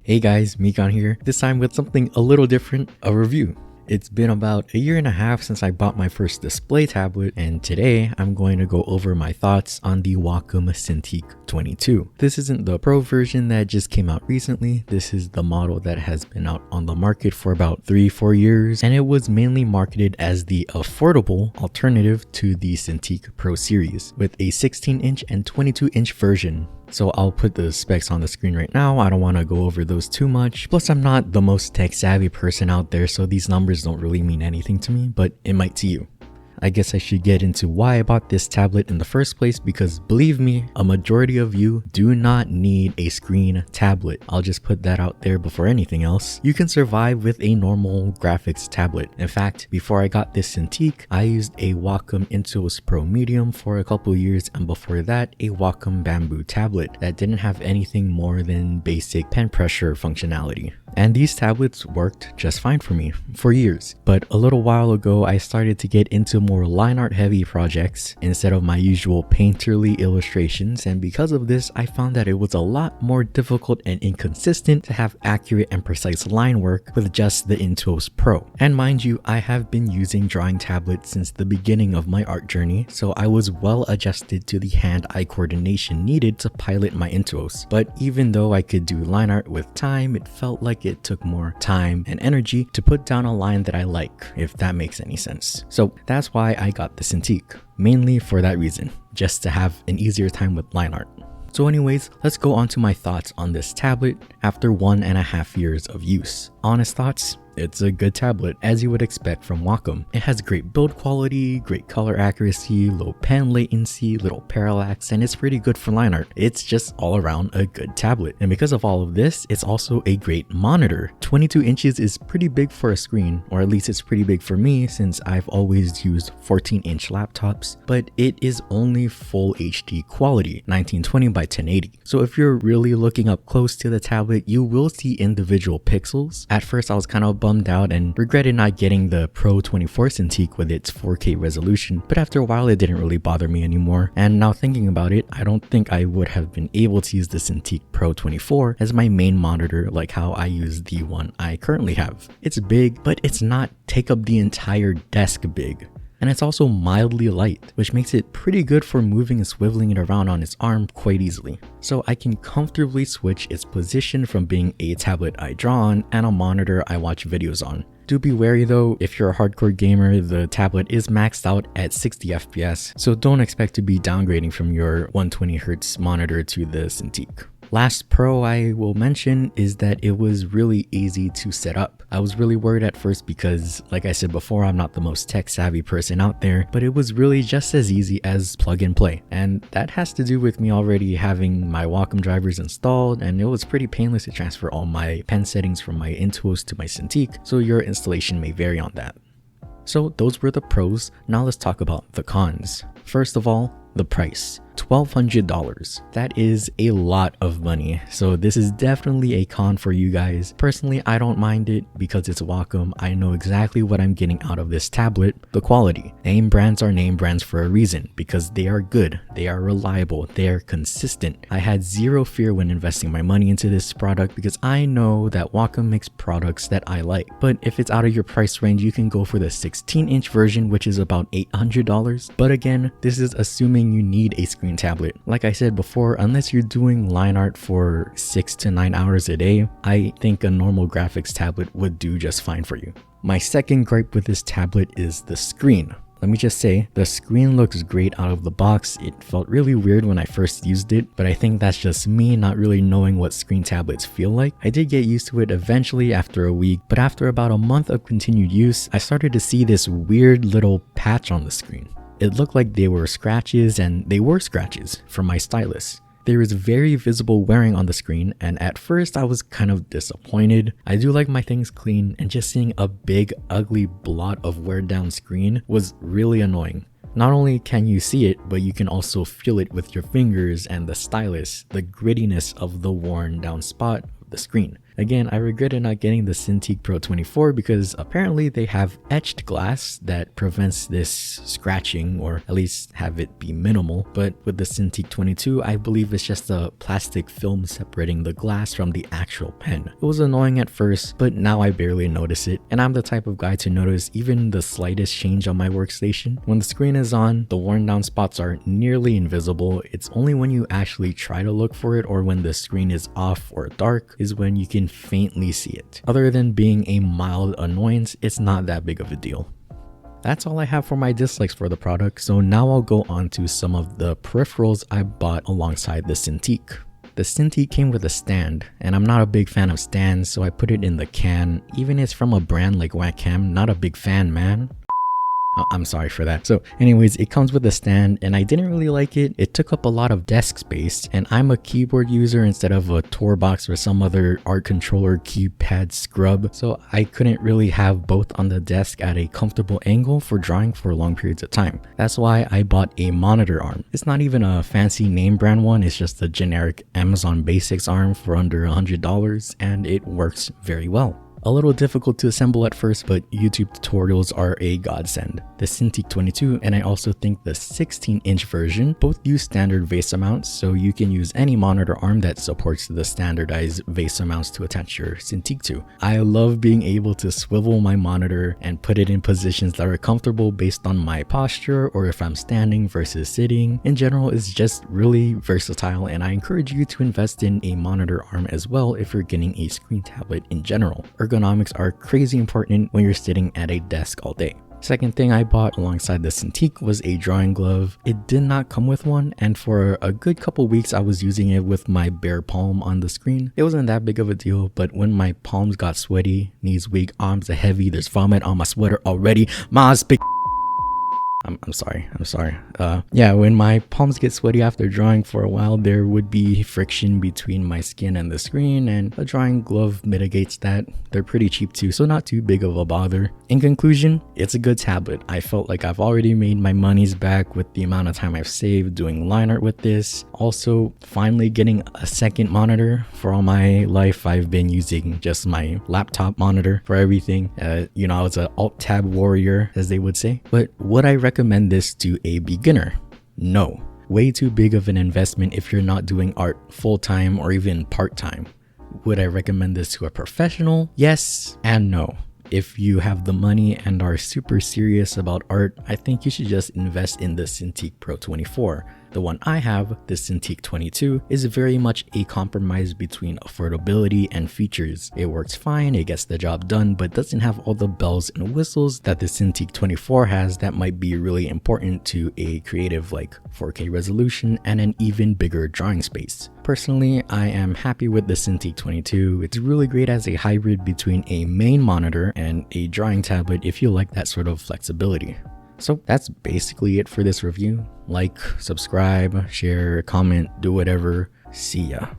Hey guys, Mikon here, this time with something a little different, a review. It's been about a year and a half since I bought my first display tablet, and today I'm going to go over my thoughts on the Wacom Cintiq 22. This isn't the Pro version that just came out recently. This is the model that has been out on the market for about 3-4 years, and it was mainly marketed as the affordable alternative to the Cintiq Pro series, with a 16-inch and 22-inch version. So I'll put the specs on the screen right now. I don't want to go over those too much. Plus, I'm not the most tech savvy person out there, so these numbers don't really mean anything to me, but it might to you. I guess I should get into why I bought this tablet in the first place, because believe me, a majority of you do not need a screen tablet. I'll just put that out there before anything else. You can survive with a normal graphics tablet. In fact, before I got this Cintiq, I used a Wacom Intuos Pro Medium for a couple years, and before that, a Wacom Bamboo tablet that didn't have anything more than basic pen pressure functionality. And these tablets worked just fine for me for years. But a little while ago, I started to get into more line art heavy projects instead of my usual painterly illustrations, and because of this, I found that it was a lot more difficult and inconsistent to have accurate and precise line work with just the Intuos Pro. And mind you, I have been using drawing tablets since the beginning of my art journey, so I was well adjusted to the hand-eye coordination needed to pilot my Intuos. But even though I could do line art with time, it felt like it took more time and energy to put down a line that I like, if that makes any sense. So that's why I got the Cintiq, mainly for that reason, just to have an easier time with line art. So anyways, let's go on to my thoughts on this tablet after 1.5 years of use. Honest thoughts? It's a good tablet, as you would expect from Wacom. It has great build quality, great color accuracy, low pen latency, little parallax, and it's pretty good for line art. It's just all around a good tablet. And because of all of this, it's also a great monitor. 22 inches is pretty big for a screen, or at least it's pretty big for me since I've always used 14-inch laptops, but it is only full HD quality, 1920 by 1080. So if you're really looking up close to the tablet, you will see individual pixels. At first, I was kind of bummed out and regretted not getting the Pro 24 Cintiq with its 4K resolution, but after a while it didn't really bother me anymore. And now thinking about it, I don't think I would have been able to use the Cintiq Pro 24 as my main monitor like how I use the one I currently have. It's big, but it's not take up the entire desk big. And it's also mildly light, which makes it pretty good for moving and swiveling it around on its arm quite easily. So I can comfortably switch its position from being a tablet I draw on and a monitor I watch videos on. Do be wary though, if you're a hardcore gamer, the tablet is maxed out at 60 FPS, so don't expect to be downgrading from your 120Hz monitor to the Cintiq. Last pro I will mention is that it was really easy to set up. I was really worried at first because, like I said before, I'm not the most tech savvy person out there, but it was really just as easy as plug and play. And that has to do with me already having my Wacom drivers installed, and it was pretty painless to transfer all my pen settings from my Intuos to my Cintiq, so your installation may vary on that. So those were the pros. Now let's talk about the cons. First of all, the price. $1,200. That is a lot of money, so this is definitely a con for you guys. Personally, I don't mind it because it's Wacom. I know exactly what I'm getting out of this tablet. The quality. Name brands are name brands for a reason, because they are good, they are reliable, they are consistent. I had zero fear when investing my money into this product because I know that Wacom makes products that I like. But if it's out of your price range, you can go for the 16-inch version, which is about $800. But again, this is assuming you need a screen tablet. Like I said before, unless you're doing line art for 6 to 9 hours a day, I think a normal graphics tablet would do just fine for you. My second gripe with this tablet is the screen. Let me just say, the screen looks great out of the box. It felt really weird when I first used it, but I think that's just me not really knowing what screen tablets feel like. I did get used to it eventually after a week, but after about a month of continued use, I started to see this weird little patch on the screen. It looked like they were scratches, and they were scratches from my stylus. There is very visible wearing on the screen, and at first I was kind of disappointed. I do like my things clean, and just seeing a big ugly blot of wear down screen was really annoying. Not only can you see it, but you can also feel it with your fingers and the stylus, the grittiness of the worn down spot of the screen. Again, I regretted not getting the Cintiq Pro 24 because apparently they have etched glass that prevents this scratching, or at least have it be minimal. But with the Cintiq 22, I believe it's just a plastic film separating the glass from the actual pen. It was annoying at first, but now I barely notice it, and I'm the type of guy to notice even the slightest change on my workstation. When the screen is on, the worn down spots are nearly invisible. It's only when you actually try to look for it or when the screen is off or dark is when you can faintly see it. Other than being a mild annoyance, it's not that big of a deal. That's all I have for my dislikes for the product, so now I'll go on to some of the peripherals I bought alongside the Cintiq. The Cintiq came with a stand, and I'm not a big fan of stands, so I put it in the can. Even it's from a brand like Wacom, not a big fan, man. I'm sorry for that. So anyways, it comes with a stand and I didn't really like it. It took up a lot of desk space, and I'm a keyboard user instead of a Torbox or some other art controller keypad scrub. So I couldn't really have both on the desk at a comfortable angle for drawing for long periods of time. That's why I bought a monitor arm. It's not even a fancy name brand one. It's just a generic Amazon Basics arm for under $100, and it works very well. A little difficult to assemble at first, but YouTube tutorials are a godsend. The Cintiq 22 and I also think the 16-inch version both use standard vase mounts, so you can use any monitor arm that supports the standardized vase mounts to attach your Cintiq to. I love being able to swivel my monitor and put it in positions that are comfortable based on my posture or if I'm standing versus sitting. In general, it's just really versatile, and I encourage you to invest in a monitor arm as well if you're getting a screen tablet in general. Ergonomics are crazy important when you're sitting at a desk all day. Second thing I bought alongside the Cintiq was a drawing glove. It did not come with one, and for a good couple weeks I was using it with my bare palm on the screen. It wasn't that big of a deal, but when my palms got sweaty, knees weak, arms are heavy, there's vomit on my sweater already, I'm sorry. Yeah, when my palms get sweaty after drawing for a while, there would be friction between my skin and the screen, and a drawing glove mitigates that. They're pretty cheap too, so not too big of a bother. In conclusion, it's a good tablet. I felt like I've already made my monies back with the amount of time I've saved doing line art with this. Also, finally getting a second monitor. For all my life, I've been using just my laptop monitor for everything. I was an alt-tab warrior, as they would say. But would I recommend this to a beginner? No. Way too big of an investment if you're not doing art full-time or even part-time. Would I recommend this to a professional? Yes and no. If you have the money and are super serious about art, I think you should just invest in the Cintiq Pro 24. The one I have, the Cintiq 22, is very much a compromise between affordability and features. It works fine, it gets the job done, but doesn't have all the bells and whistles that the Cintiq 24 has that might be really important to a creative, like 4K resolution and an even bigger drawing space. Personally, I am happy with the Cintiq 22. It's really great as a hybrid between a main monitor and a drawing tablet if you like that sort of flexibility. So that's basically it for this review. Like, subscribe, share, comment, do whatever. See ya.